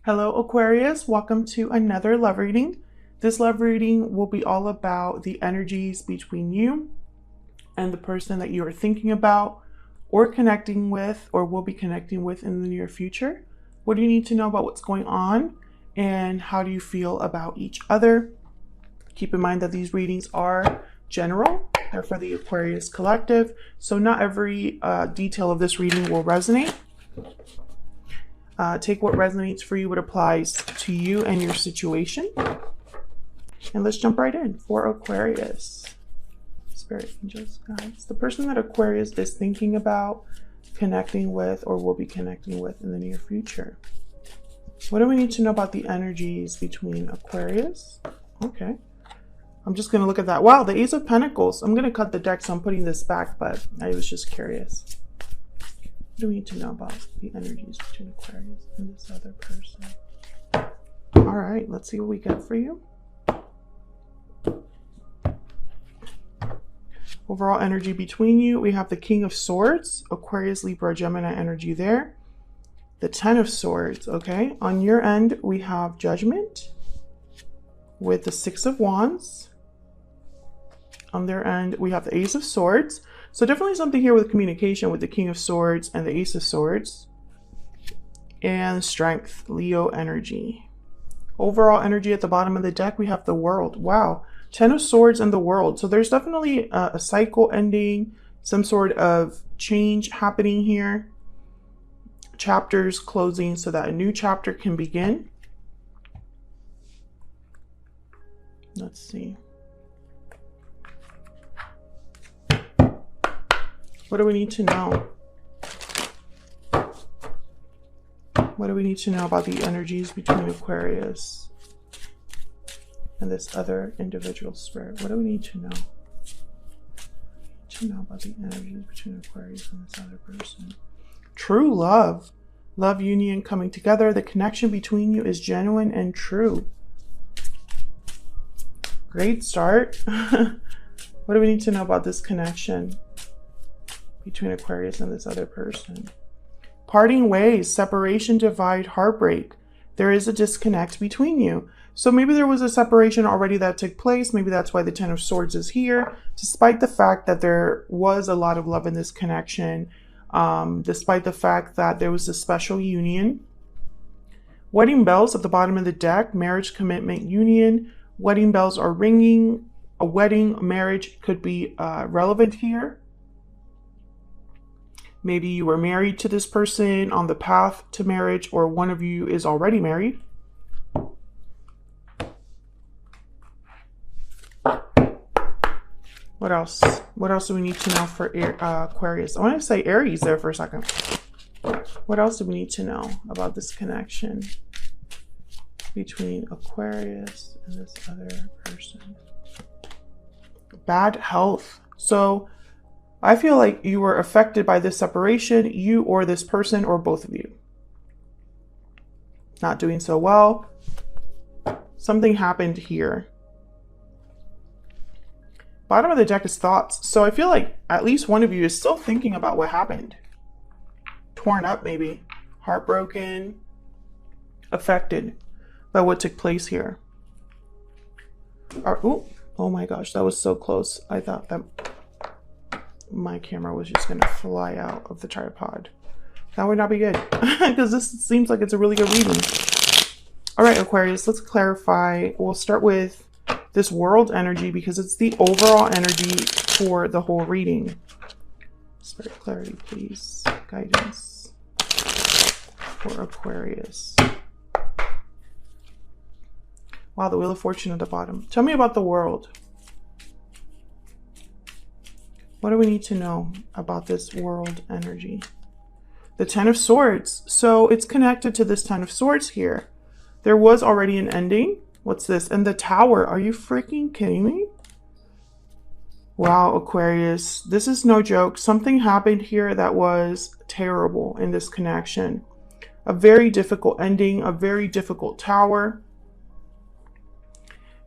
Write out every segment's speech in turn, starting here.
Hello Aquarius, welcome to another love reading. This love reading will be all about the energies between you and the person that you are thinking about or connecting with or will be connecting with in the near future. What do you need to know about what's going on and how do you feel about each other? Keep in mind that these readings are general. They're for the Aquarius collective, so not every detail of this reading will resonate. Take what resonates for you, what applies to you and your situation. And let's jump right in for Aquarius. Spirit angels, guys. The person that Aquarius is thinking about, connecting with, or will be connecting with in the near future. What do we need to know about the energies between Aquarius? Okay. I'm just going to look at that. Wow, the Ace of Pentacles. I'm going to cut the deck, so I'm putting this back, but I was just curious. What do we need to know about the energies between Aquarius and this other person? All right, let's see what we get for you. Overall energy between you, we have the King of Swords, Aquarius, Libra, Gemini energy there. The Ten of Swords, okay? On your end, we have Judgment with the Six of Wands. On their end, we have the Ace of Swords. So definitely something here with communication with the King of Swords and the Ace of Swords. And Strength, Leo energy. Overall energy at the bottom of the deck, we have the World. Wow. Ten of Swords and the World. So there's definitely a cycle ending, some sort of change happening here. Chapters closing so that a new chapter can begin. Let's see. What do we need to know? What do we need to know about the energies between Aquarius and this other individual spirit? What do we need to know? About the energies between Aquarius and this other person. True love. Love union coming together. The connection between you is genuine and true. Great start. What do we need to know about this connection between Aquarius and this other person? Parting ways, separation, divide, heartbreak. There is a disconnect between you. So maybe there was a separation already that took place. Maybe that's why the Ten of Swords is here, despite the fact that there was a lot of love in this connection, despite the fact that there was a special union. Wedding bells at the bottom of the deck, marriage, commitment, union. Wedding bells are ringing. A wedding, marriage could be relevant here. Maybe you were married to this person, on the path to marriage, or one of you is already married. What else? What else do we need to know for Aquarius? I want to say Aries there for a second. What else do we need to know about this connection between Aquarius and this other person? Bad health. So I feel like you were affected by this separation, you or this person or both of you. Not doing so well. Something happened here. Bottom of the deck is thoughts. So I feel like at least one of you is still thinking about what happened. Torn up maybe. Heartbroken. Affected by what took place here. Oh my gosh, that was so close. I thought that my camera was just going to fly out of the tripod. That would not be good because this seems like it's a really good reading. All right, Aquarius, let's clarify. We'll start with this World energy because it's the overall energy for the whole reading. Spirit clarity, please. Guidance for Aquarius. Wow, the Wheel of Fortune at the bottom. Tell me about the World. What do we need to know about this World energy? The Ten of Swords. So it's connected to this Ten of Swords here. There was already an ending. What's this? And the Tower. Are you freaking kidding me? Wow, Aquarius. This is no joke. Something happened here that was terrible in this connection. A very difficult ending. A very difficult tower.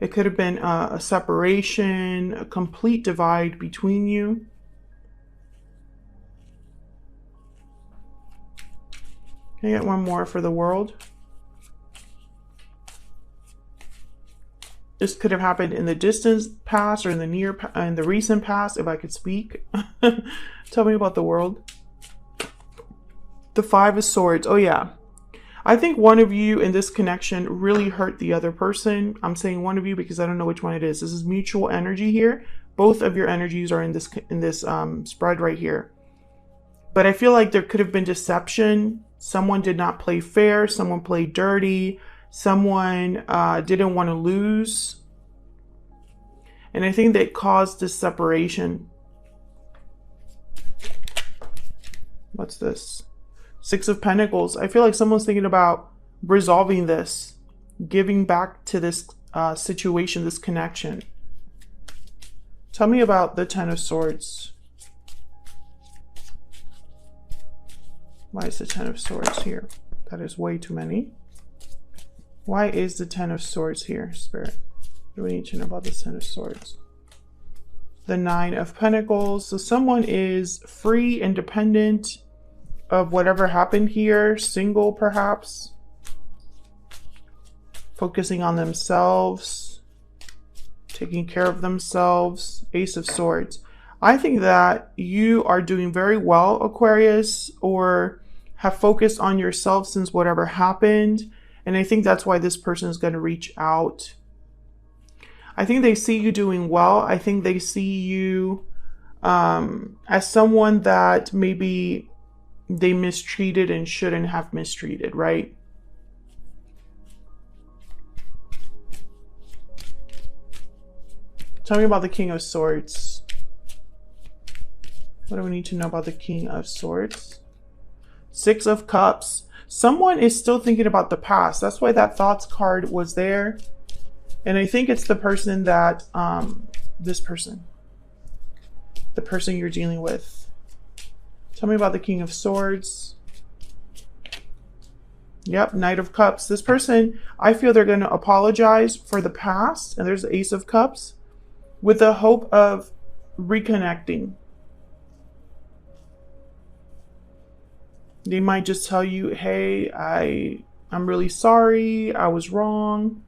It could have been a separation, a complete divide between you. Can I get one more for the World? This could have happened in the distant past or in the recent past, if I could speak. Tell me about the world. The Five of Swords. Oh yeah. I think one of you in this connection really hurt the other person. I'm saying one of you because I don't know which one it is. This is mutual energy here. Both of your energies are in this spread right here. But I feel like there could have been deception. Someone did not play fair. Someone played dirty. Someone didn't want to lose. And I think that caused this separation. What's this? Six of Pentacles. I feel like someone's thinking about resolving this, giving back to this situation, this connection. Tell me about the Ten of Swords. Why is the Ten of Swords here? That is way too many. Why is the Ten of Swords here, Spirit? What do we need to know about the Ten of Swords? The Nine of Pentacles. So someone is free, independent of whatever happened here. Single, perhaps. Focusing on themselves. Taking care of themselves. Ace of Swords. I think that you are doing very well, Aquarius, or have focused on yourself since whatever happened. And I think that's why this person is going to reach out. I think they see you doing well. I think they see you as someone that maybe they mistreated and shouldn't have mistreated, right? Tell me about the King of Swords. What do we need to know about the King of Swords? Six of Cups. Someone is still thinking about the past. That's why that thoughts card was there. And I think it's the person that, this person. The person you're dealing with. Tell me about the King of Swords. Yep, Knight of Cups. This person, I feel they're going to apologize for the past. And there's the Ace of Cups. With the hope of reconnecting. They might just tell you, hey, I'm really sorry. I was wrong.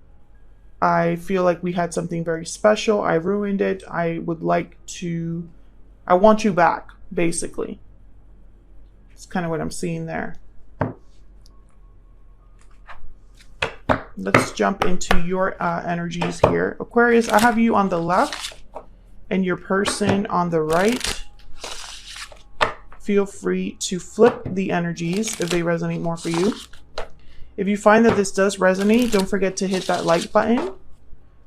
I feel like we had something very special. I ruined it. I want you back, basically. It's kind of what I'm seeing there. Let's jump into your energies here. Aquarius, I have you on the left and your person on the right. Feel free to flip the energies if they resonate more for you. If you find that this does resonate, don't forget to hit that like button.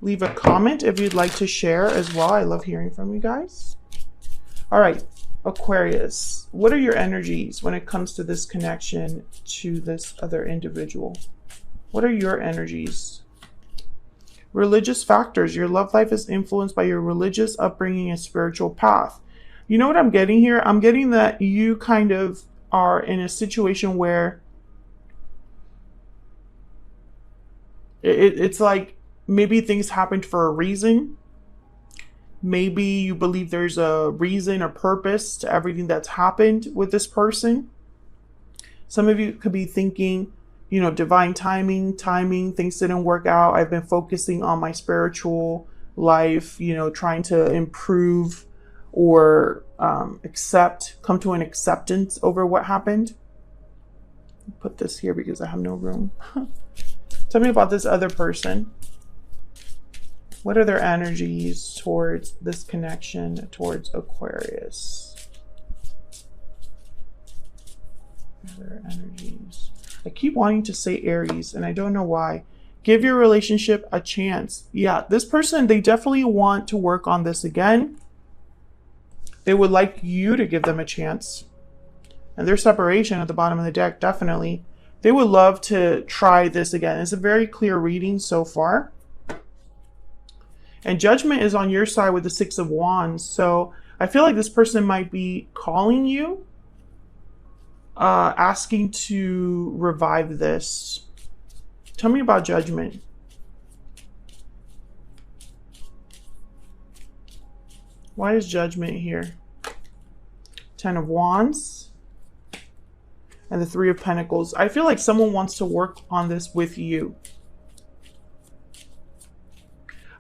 Leave a comment if you'd like to share as well. I love hearing from you guys. All right, Aquarius, what are your energies when it comes to this connection to this other individual? What are your energies? Religious factors. Your love life is influenced by your religious upbringing and spiritual path. You know what I'm getting here? I'm getting that you kind of are in a situation where it's like maybe things happened for a reason. Maybe you believe there's a reason or purpose to everything that's happened with this person. Some of you could be thinking, you know, divine timing, things didn't work out. I've been focusing on my spiritual life, you know, trying to improve or come to an acceptance over what happened. Put this here because I have no room. Tell me about this other person. What are their energies towards this connection towards Aquarius? Their energies. I keep wanting to say Aries and I don't know why. Give your relationship a chance. Yeah, this person, they definitely want to work on this again. They would like you to give them a chance. And their separation at the bottom of the deck, definitely. They would love to try this again. It's a very clear reading so far. And Judgment is on your side with the Six of Wands. So I feel like this person might be calling you, asking to revive this. Tell me about Judgment. Why is Judgment here? Ten of Wands and the Three of Pentacles. I feel like someone wants to work on this with you.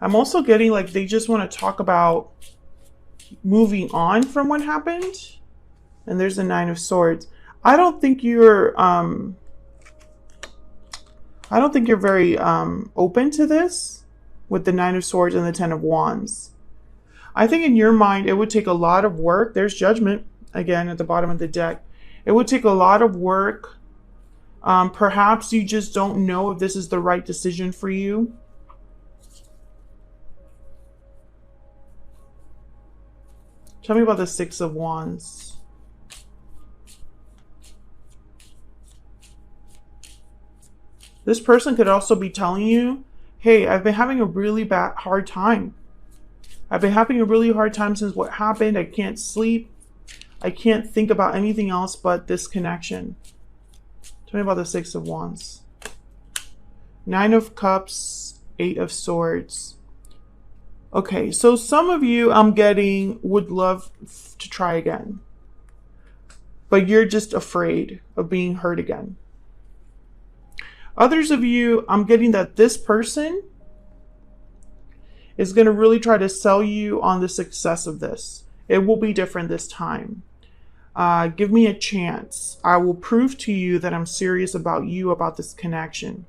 I'm also getting like they just want to talk about moving on from what happened. And there's the Nine of Swords. I don't think you're very open to this with the Nine of Swords and the Ten of Wands. I think in your mind it would take a lot of work. There's Judgment again at the bottom of the deck. It would take a lot of work. Perhaps you just don't know if this is the right decision for you. Tell me about the Six of Wands. This person could also be telling you, hey, I've been having a really hard time. I've been having a really hard time since what happened. I can't sleep. I can't think about anything else but this connection. Tell me about the Six of Wands. Nine of Cups, Eight of Swords. Okay, so some of you I'm getting would love to try again. But you're just afraid of being hurt again. Others of you, I'm getting that this person is going to really try to sell you on the success of this. It will be different this time. Give me a chance. I will prove to you that I'm serious about you, about this connection.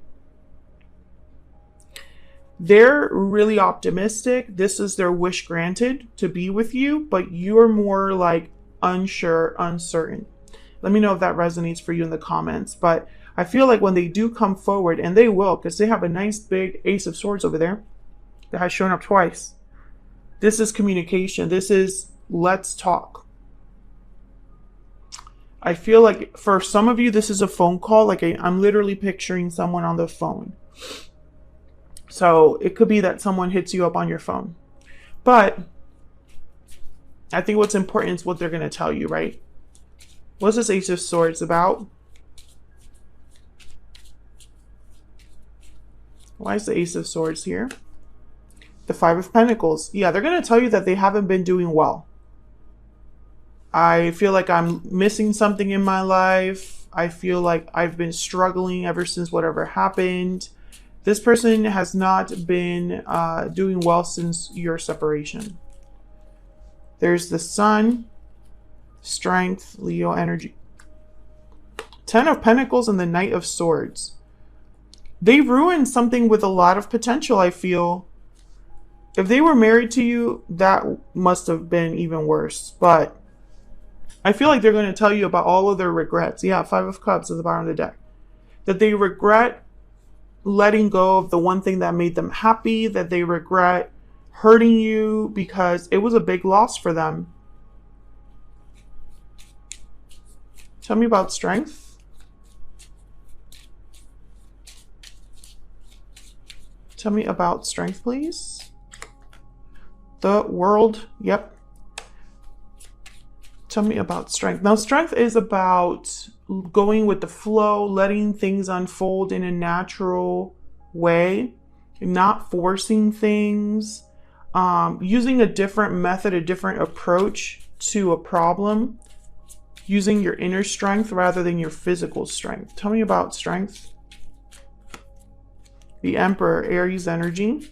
They're really optimistic. This is their wish granted to be with you, but you're more like unsure, uncertain. Let me know if that resonates for you in the comments. But I feel like when they do come forward, and they will, because they have a nice big Ace of Swords over there that has shown up twice. This is communication. This is let's talk. I feel like for some of you, this is a phone call. Like I'm literally picturing someone on the phone. So it could be that someone hits you up on your phone. But I think what's important is what they're going to tell you, right? What's this Ace of Swords about? Why is the Ace of Swords here? The Five of Pentacles. Yeah, they're going to tell you that they haven't been doing well. I feel like I'm missing something in my life. I feel like I've been struggling ever since whatever happened. This person has not been doing well since your separation. There's the Sun, Strength, Leo energy. Ten of Pentacles and the Knight of Swords. They ruined something with a lot of potential, I feel. If they were married to you, that must have been even worse. But I feel like they're going to tell you about all of their regrets. Yeah, Five of Cups at the bottom of the deck. That they regret letting go of the one thing that made them happy, that they regret hurting you because it was a big loss for them. Tell me about Strength. Tell me about Strength, please. The World. Yep. Tell me about Strength. Now, Strength is about going with the flow, letting things unfold in a natural way, not forcing things, using a different method, a different approach to a problem, using your inner strength rather than your physical strength. Tell me about Strength. The Emperor, Aries energy.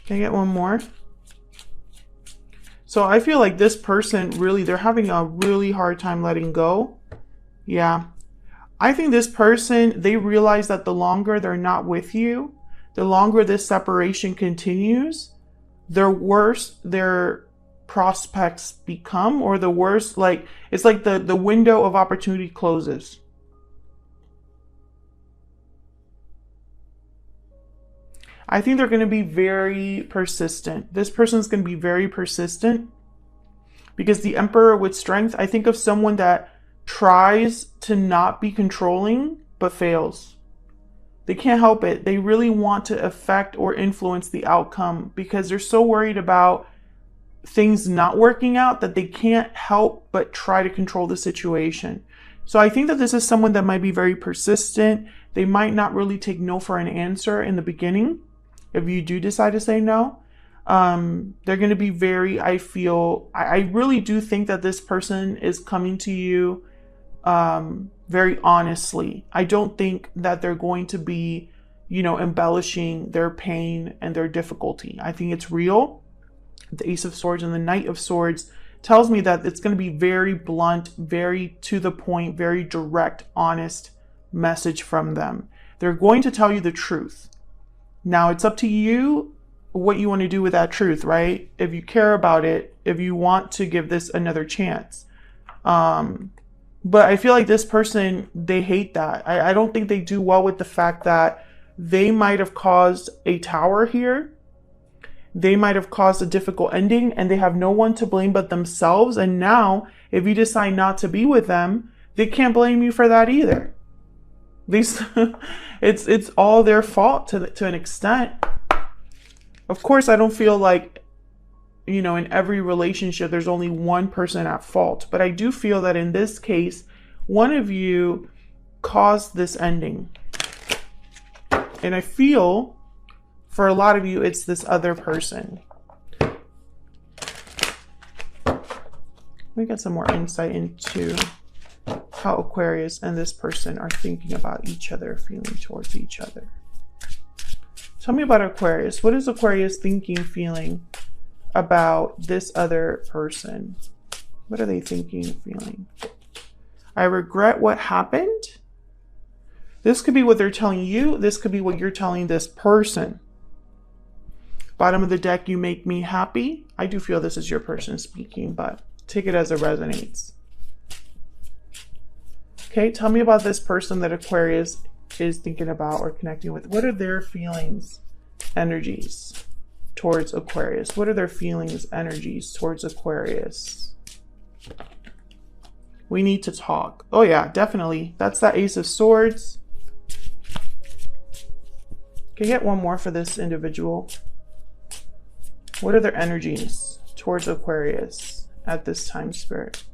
Can I get one more? So I feel like this person really, they're having a really hard time letting go. Yeah. I think this person, they realize that the longer they're not with you, the longer this separation continues, the worse their prospects become, or the worse, like, it's like the window of opportunity closes. I think they're going to be very persistent. This person's going to be very persistent because the Emperor with Strength, I think of someone that tries to not be controlling but fails. They can't help it. They really want to affect or influence the outcome because they're so worried about things not working out that they can't help but try to control the situation. So I think that this is someone that might be very persistent. They might not really take no for an answer in the beginning. If you do decide to say no, they're going to be very, I really do think that this person is coming to you very honestly. I don't think that they're going to be you know, embellishing their pain and their difficulty. I think it's real. The Ace of Swords and the Knight of Swords tells me that it's going to be very blunt, very to the point, very direct, honest message from them. They're going to tell you the truth. Now, it's up to you what you want to do with that truth, right? If you care about it, if you want to give this another chance. But I feel like this person, they hate that. I don't think they do well with the fact that they might have caused a tower here. They might have caused a difficult ending and they have no one to blame but themselves. And now, if you decide not to be with them, they can't blame you for that either. It's all their fault to an extent. Of course, I don't feel like, you know, in every relationship, there's only one person at fault. But I do feel that in this case, one of you caused this ending. And I feel for a lot of you, it's this other person. Let me get some more insight into how Aquarius and this person are thinking about each other, feeling towards each other. Tell me about Aquarius. What is Aquarius thinking, feeling about this other person? What are they thinking, feeling? I regret what happened. This could be what they're telling you. This could be what you're telling this person. Bottom of the deck, you make me happy. I do feel this is your person speaking, but take it as it resonates. Okay, tell me about this person that Aquarius is thinking about or connecting with. What are their feelings, energies towards Aquarius? What are their feelings, energies towards Aquarius? We need to talk. Oh yeah, definitely. That's that Ace of Swords. Can I get one more for this individual? What are their energies towards Aquarius at this time, Spirit?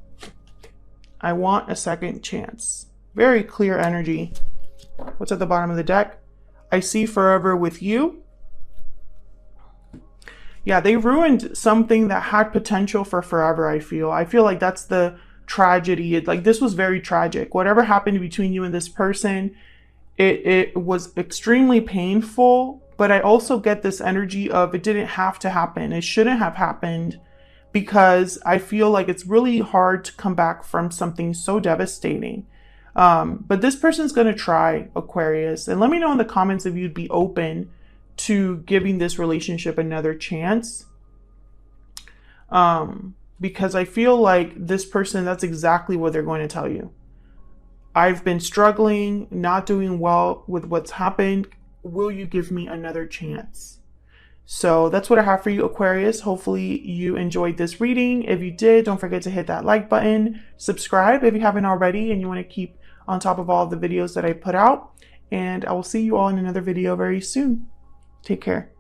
I want a second chance. Very clear energy. What's at the bottom of the deck? I see forever with you. Yeah, they ruined something that had potential for forever, I feel. I feel like that's the tragedy. Like, this was very tragic. Whatever happened between you and this person, it was extremely painful. But I also get this energy of it didn't have to happen. It shouldn't have happened, because I feel like it's really hard to come back from something so devastating. But this person's going to try, Aquarius. And let me know in the comments if you'd be open to giving this relationship another chance. Because I feel like this person, that's exactly what they're going to tell you. I've been struggling, not doing well with what's happened. Will you give me another chance? So that's what I have for you, Aquarius. Hopefully you enjoyed this reading. If you did, don't forget to hit that like button, subscribe if you haven't already and you want to keep on top of all the videos that I put out. And I will see you all in another video very soon. Take care.